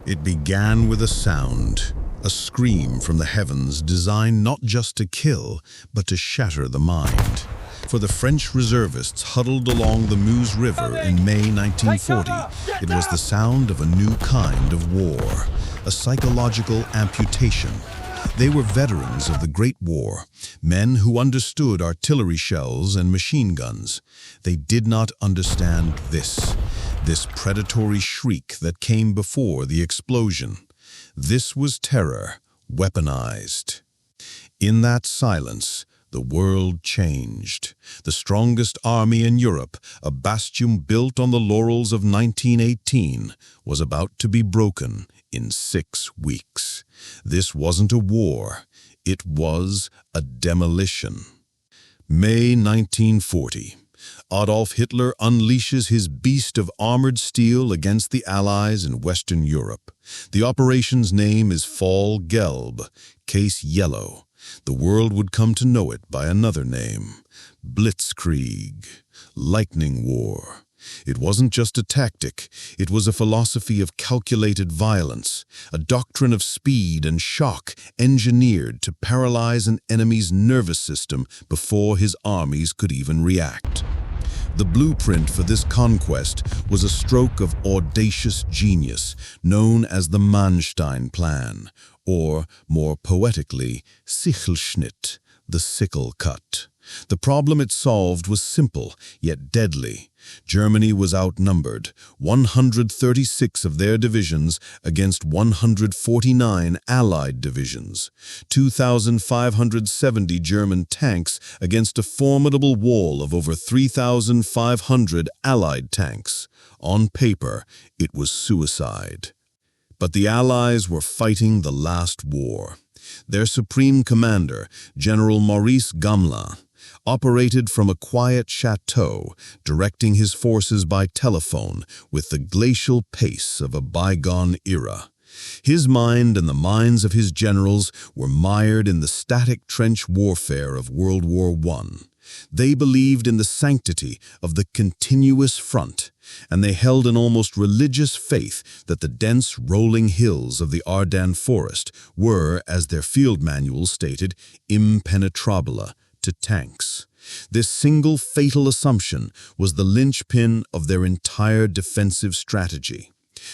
It began with a sound, a scream from the heavens designed not just to kill, but to shatter the mind. For the French reservists huddled along the Meuse River in May 1940, it was the sound of a new kind of war, a psychological amputation. They were veterans of the Great War, men who understood artillery shells and machine guns. They did not understand this predatory shriek that came before the explosion. This was terror, weaponized. In that silence, the world changed. The strongest army in Europe, a bastion built on the laurels of 1918, was about to be broken in 6 weeks. This wasn't a war, it was a demolition. May 1940. Adolf Hitler unleashes his beast of armored steel against the Allies in Western Europe. The operation's name is Fall Gelb, Case Yellow. The world would come to know it by another name, Blitzkrieg, Lightning War. It wasn't just a tactic, it was a philosophy of calculated violence, a doctrine of speed and shock engineered to paralyze an enemy's nervous system before his armies could even react. The blueprint for this conquest was a stroke of audacious genius known as the Manstein Plan, or, more poetically, Sichelschnitt, the sickle cut. The problem it solved was simple, yet deadly. Germany was outnumbered, 136 of their divisions against 149 Allied divisions, 2,570 German tanks against a formidable wall of over 3,500 Allied tanks. On paper, it was suicide. But the Allies were fighting the last war. Their supreme commander, General Maurice Gamelin, operated from a quiet chateau, directing his forces by telephone with the glacial pace of a bygone era. His mind and the minds of his generals were mired in the static trench warfare of World War I. They believed in the sanctity of the continuous front, and they held an almost religious faith that the dense rolling hills of the Ardennes forest were, as their field manuals stated, impenetrable to tanks. This single fatal assumption was the linchpin of their entire defensive strategy.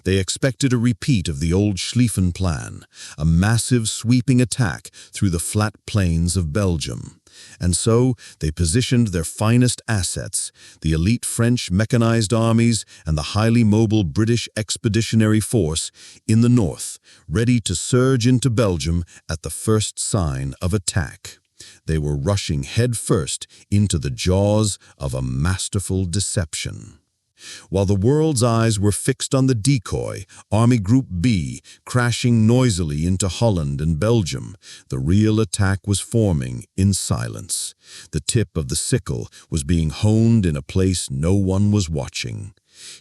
They expected a repeat of the old Schlieffen Plan, a massive sweeping attack through the flat plains of Belgium. And so they positioned their finest assets, the elite French mechanized armies and the highly mobile British Expeditionary Force, in the north, ready to surge into Belgium at the first sign of attack. They were rushing headfirst into the jaws of a masterful deception. While the world's eyes were fixed on the decoy, Army Group B, crashing noisily into Holland and Belgium, the real attack was forming in silence. The tip of the sickle was being honed in a place no one was watching.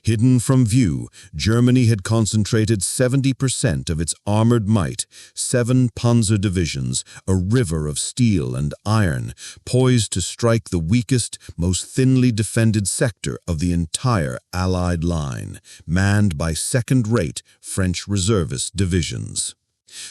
Hidden from view, Germany had concentrated 70% of its armored might, 7 panzer divisions, a river of steel and iron, poised to strike the weakest, most thinly defended sector of the entire Allied line, manned by second-rate French reservist divisions.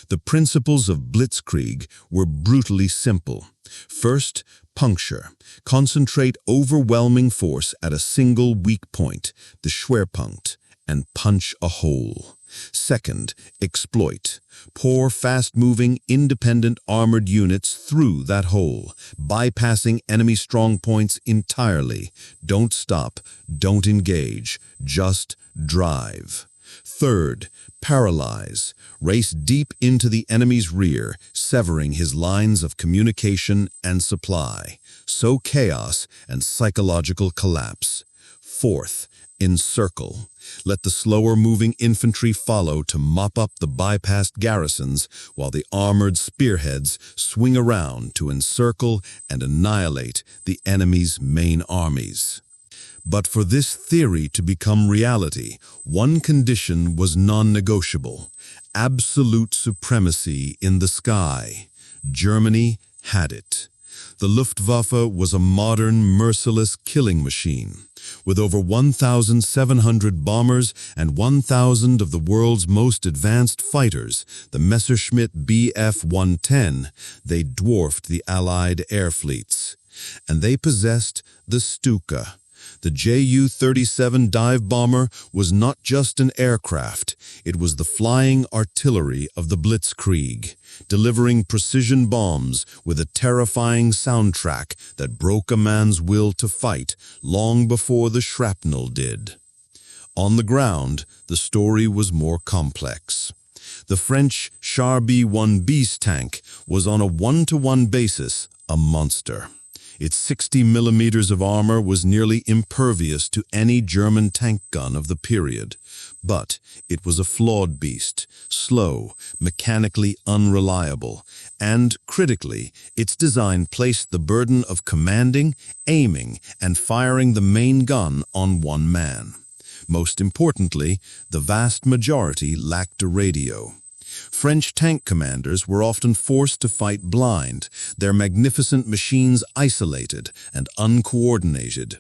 The principles of Blitzkrieg were brutally simple. First, puncture. Concentrate overwhelming force at a single weak point, the Schwerpunkt, and punch a hole. Second, exploit. Pour fast-moving, independent armored units through that hole, bypassing enemy strong points entirely. Don't stop, don't engage, just drive. Third, paralyze. Race deep into the enemy's rear, severing his lines of communication and supply. Sow chaos and psychological collapse. Fourth, encircle. Let the slower-moving infantry follow to mop up the bypassed garrisons while the armored spearheads swing around to encircle and annihilate the enemy's main armies. But for this theory to become reality, one condition was non-negotiable: absolute supremacy in the sky. Germany had it. The Luftwaffe was a modern, merciless killing machine. With over 1,700 bombers and 1,000 of the world's most advanced fighters, the Messerschmitt Bf-110, they dwarfed the Allied air fleets. And they possessed the Stuka. The Ju-37 dive bomber was not just an aircraft, it was the flying artillery of the Blitzkrieg, delivering precision bombs with a terrifying soundtrack that broke a man's will to fight long before the shrapnel did. On the ground, the story was more complex. The French Char B-1 Beast tank was on a one-to-one basis a monster. Its 60 millimeters of armor was nearly impervious to any German tank gun of the period. But it was a flawed beast, slow, mechanically unreliable, and, critically, its design placed the burden of commanding, aiming, and firing the main gun on one man. Most importantly, the vast majority lacked a radio. French tank commanders were often forced to fight blind, their magnificent machines isolated and uncoordinated.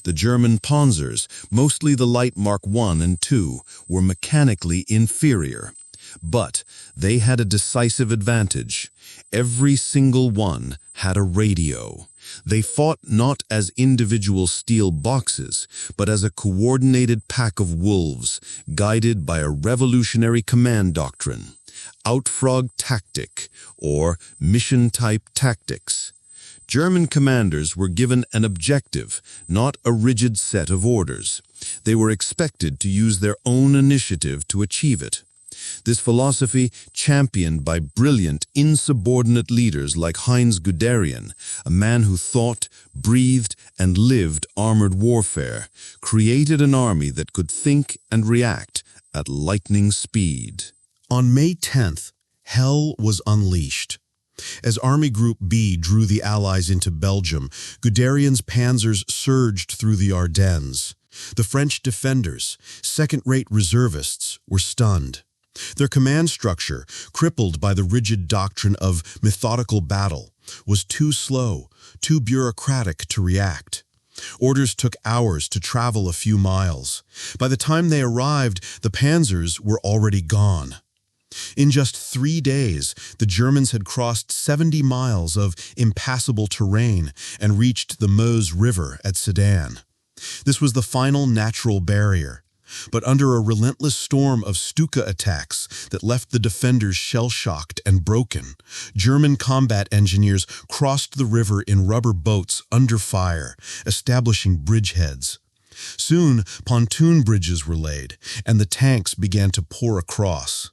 The German Panzers, mostly the light Mark I and II, were mechanically inferior. But they had a decisive advantage. Every single one had a radio. They fought not as individual steel boxes, but as a coordinated pack of wolves, guided by a revolutionary command doctrine. Outfrog tactic, or mission-type tactics. German commanders were given an objective, not a rigid set of orders. They were expected to use their own initiative to achieve it. This philosophy, championed by brilliant, insubordinate leaders like Heinz Guderian, a man who thought, breathed, and lived armored warfare, created an army that could think and react at lightning speed. On May 10th, hell was unleashed. As Army Group B drew the Allies into Belgium, Guderian's panzers surged through the Ardennes. The French defenders, second-rate reservists, were stunned. Their command structure, crippled by the rigid doctrine of methodical battle, was too slow, too bureaucratic to react. Orders took hours to travel a few miles. By the time they arrived, the panzers were already gone. In just 3 days, the Germans had crossed 70 miles of impassable terrain and reached the Meuse River at Sedan. This was the final natural barrier. But under a relentless storm of Stuka attacks that left the defenders shell-shocked and broken, German combat engineers crossed the river in rubber boats under fire, establishing bridgeheads. Soon, pontoon bridges were laid, and the tanks began to pour across.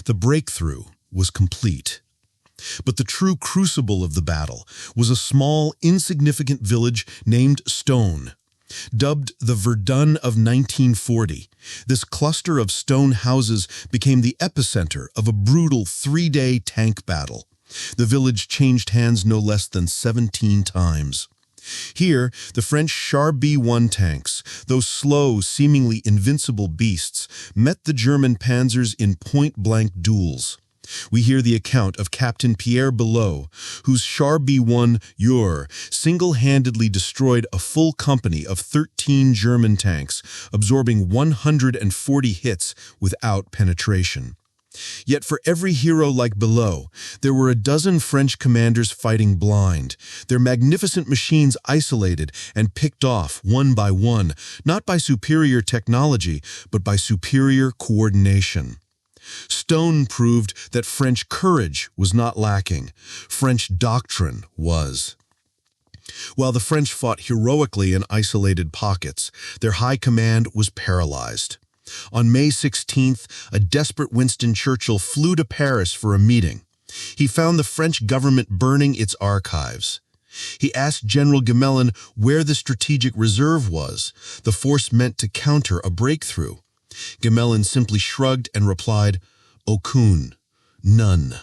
The breakthrough was complete. But the true crucible of the battle was a small, insignificant village named Stone. Dubbed the Verdun of 1940, this cluster of stone houses became the epicenter of a brutal 3-day tank battle. The village changed hands no less than 17 times. Here, the French Char B-1 tanks, those slow, seemingly invincible beasts, met the German panzers in point-blank duels. We hear the account of Captain Pierre Belot, whose Char B-1 Ur single-handedly destroyed a full company of 13 German tanks, absorbing 140 hits without penetration. Yet for every hero like Belot, there were a dozen French commanders fighting blind, their magnificent machines isolated and picked off one by one, not by superior technology, but by superior coordination. Stone proved that French courage was not lacking. French doctrine was. While the French fought heroically in isolated pockets, their high command was paralyzed. On May 16th, a desperate Winston Churchill flew to Paris for a meeting. He found the French government burning its archives. He asked General Gmelin where the strategic reserve was, the force meant to counter a breakthrough. Gmelin simply shrugged and replied, "Aucune, none."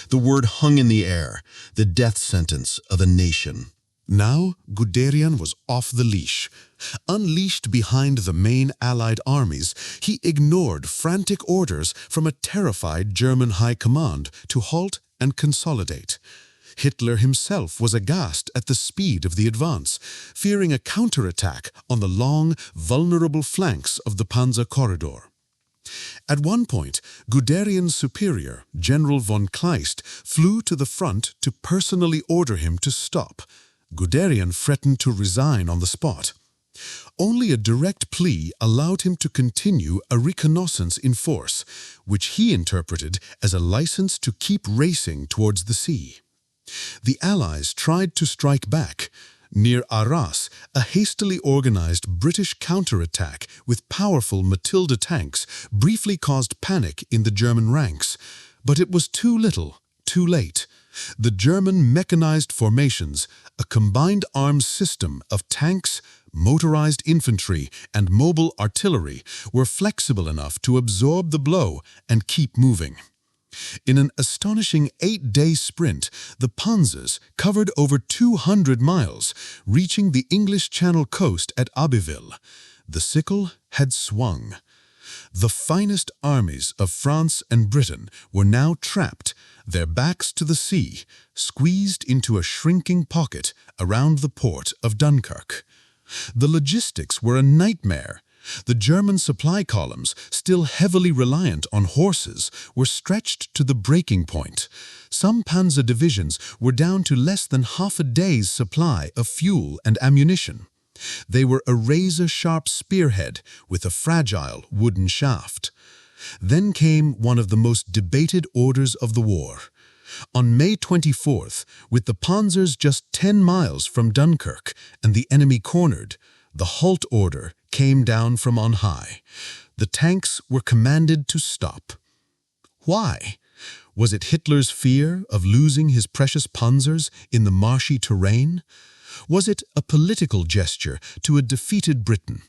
The word hung in the air, the death sentence of a nation. Now Guderian was off the leash. Unleashed behind the main Allied armies, he ignored frantic orders from a terrified German high command to halt and consolidate. Hitler himself was aghast at the speed of the advance, fearing a counterattack on the long, vulnerable flanks of the Panzer corridor. At one point, Guderian's superior, General von Kleist, flew to the front to personally order him to stop. Guderian threatened to resign on the spot. Only a direct plea allowed him to continue a reconnaissance in force, which he interpreted as a license to keep racing towards the sea. The Allies tried to strike back. Near Arras, a hastily organized British counterattack with powerful Matilda tanks briefly caused panic in the German ranks, but it was too little, too late. The German mechanized formations, a combined arms system of tanks, motorized infantry, and mobile artillery, were flexible enough to absorb the blow and keep moving. In an astonishing 8-day sprint, the Panzers covered over 200 miles, reaching the English Channel coast at Abbeville. The Sickle had swung. The finest armies of France and Britain were now trapped, their backs to the sea, squeezed into a shrinking pocket around the port of Dunkirk. The logistics were a nightmare. The German supply columns, still heavily reliant on horses, were stretched to the breaking point. Some panzer divisions were down to less than half a day's supply of fuel and ammunition. They were a razor-sharp spearhead with a fragile wooden shaft. Then came one of the most debated orders of the war. On May 24th, with the Panzers just 10 miles from Dunkirk and the enemy cornered, the halt order came down from on high. The tanks were commanded to stop. Why? Was it Hitler's fear of losing his precious Panzers in the marshy terrain? Was it a political gesture to a defeated Britain?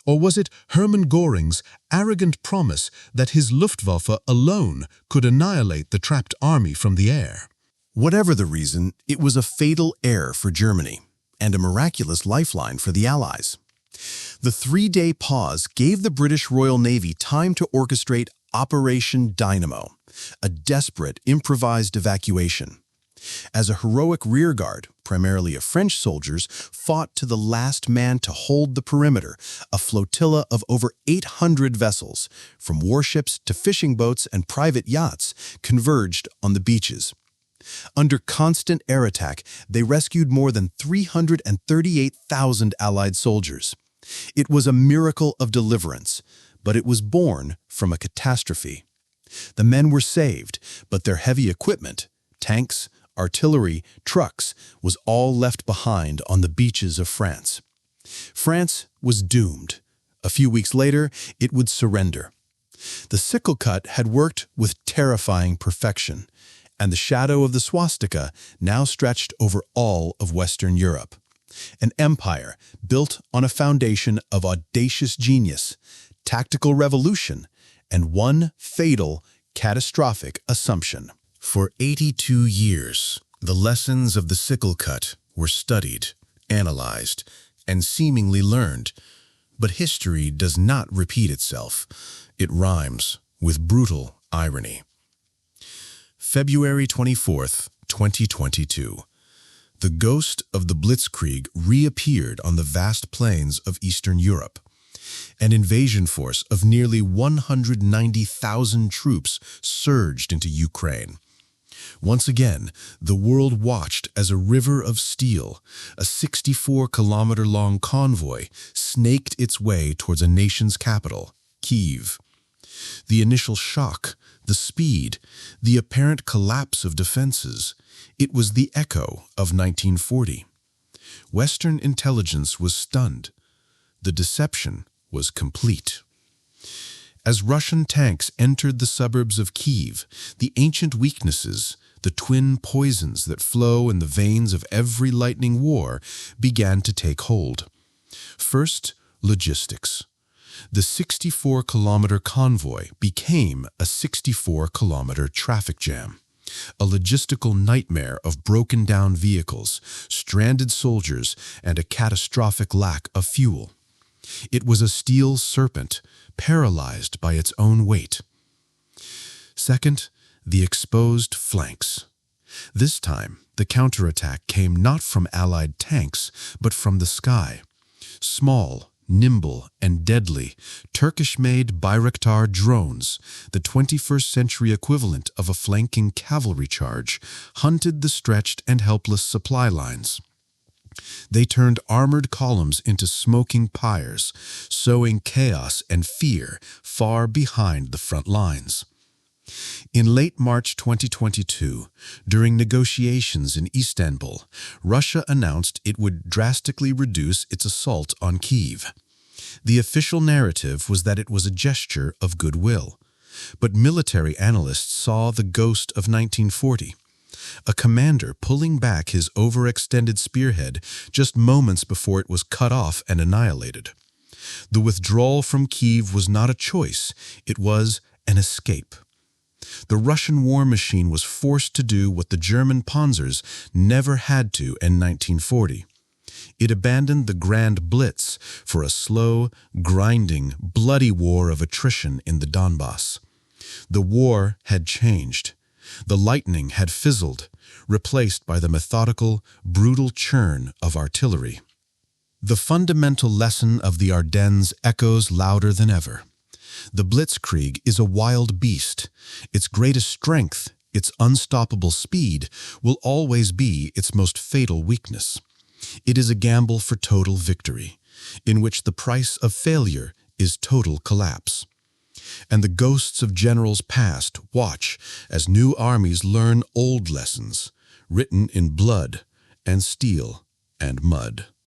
Or was it Hermann Göring's arrogant promise that his Luftwaffe alone could annihilate the trapped army from the air? Whatever the reason, it was a fatal error for Germany and a miraculous lifeline for the Allies. The 3-day pause gave the British Royal Navy time to orchestrate Operation Dynamo, a desperate improvised evacuation. As a heroic rearguard, primarily of French soldiers, fought to the last man to hold the perimeter, a flotilla of over 800 vessels, from warships to fishing boats and private yachts, converged on the beaches. Under constant air attack, they rescued more than 338,000 Allied soldiers. It was a miracle of deliverance, but it was born from a catastrophe. The men were saved, but their heavy equipment, tanks, artillery, trucks, was all left behind on the beaches of France. France was doomed. A few weeks later, it would surrender. The Sickle cut had worked with terrifying perfection, and the shadow of the swastika now stretched over all of Western Europe. An empire built on a foundation of audacious genius, tactical revolution, and one fatal, catastrophic assumption. For 82 years, the lessons of the Sickle cut were studied, analyzed, and seemingly learned. But history does not repeat itself. It rhymes with brutal irony. February 24th, 2022. The ghost of the Blitzkrieg reappeared on the vast plains of Eastern Europe. An invasion force of nearly 190,000 troops surged into Ukraine. Once again, the world watched as a river of steel, a 64-kilometer-long convoy, snaked its way towards a nation's capital, Kyiv. The initial shock, the speed, the apparent collapse of defenses, it was the echo of 1940. Western intelligence was stunned. The deception was complete. As Russian tanks entered the suburbs of Kyiv, the ancient weaknesses, the twin poisons that flow in the veins of every lightning war, began to take hold. First, logistics. The 64-kilometer convoy became a 64-kilometer traffic jam, a logistical nightmare of broken-down vehicles, stranded soldiers, and a catastrophic lack of fuel. It was a steel serpent, paralyzed by its own weight. Second, the exposed flanks. This time, The counterattack came not from Allied tanks, but from the sky. Small, nimble, and deadly, Turkish-made Bayraktar drones, the 21st century equivalent of a flanking cavalry charge, hunted the stretched and helpless supply lines. They turned armored columns into smoking pyres, sowing chaos and fear far behind the front lines. In late March 2022, during negotiations in Istanbul, Russia announced it would drastically reduce its assault on Kyiv. The official narrative was that it was a gesture of goodwill, but military analysts saw the ghost of 1940. A commander pulling back his overextended spearhead just moments before it was cut off and annihilated. The withdrawal from Kyiv was not a choice, it was an escape. The Russian war machine was forced to do what the German panzers never had to in 1940. It abandoned the Grand Blitz for a slow, grinding, bloody war of attrition in the Donbass. The war had changed. The lightning had fizzled, replaced by the methodical, brutal churn of artillery. The fundamental lesson of the Ardennes echoes louder than ever. The Blitzkrieg is a wild beast. Its greatest strength, its unstoppable speed, will always be its most fatal weakness. It is a gamble for total victory, in which the price of failure is total collapse. And the ghosts of generals past watch as new armies learn old lessons, written in blood and steel and mud.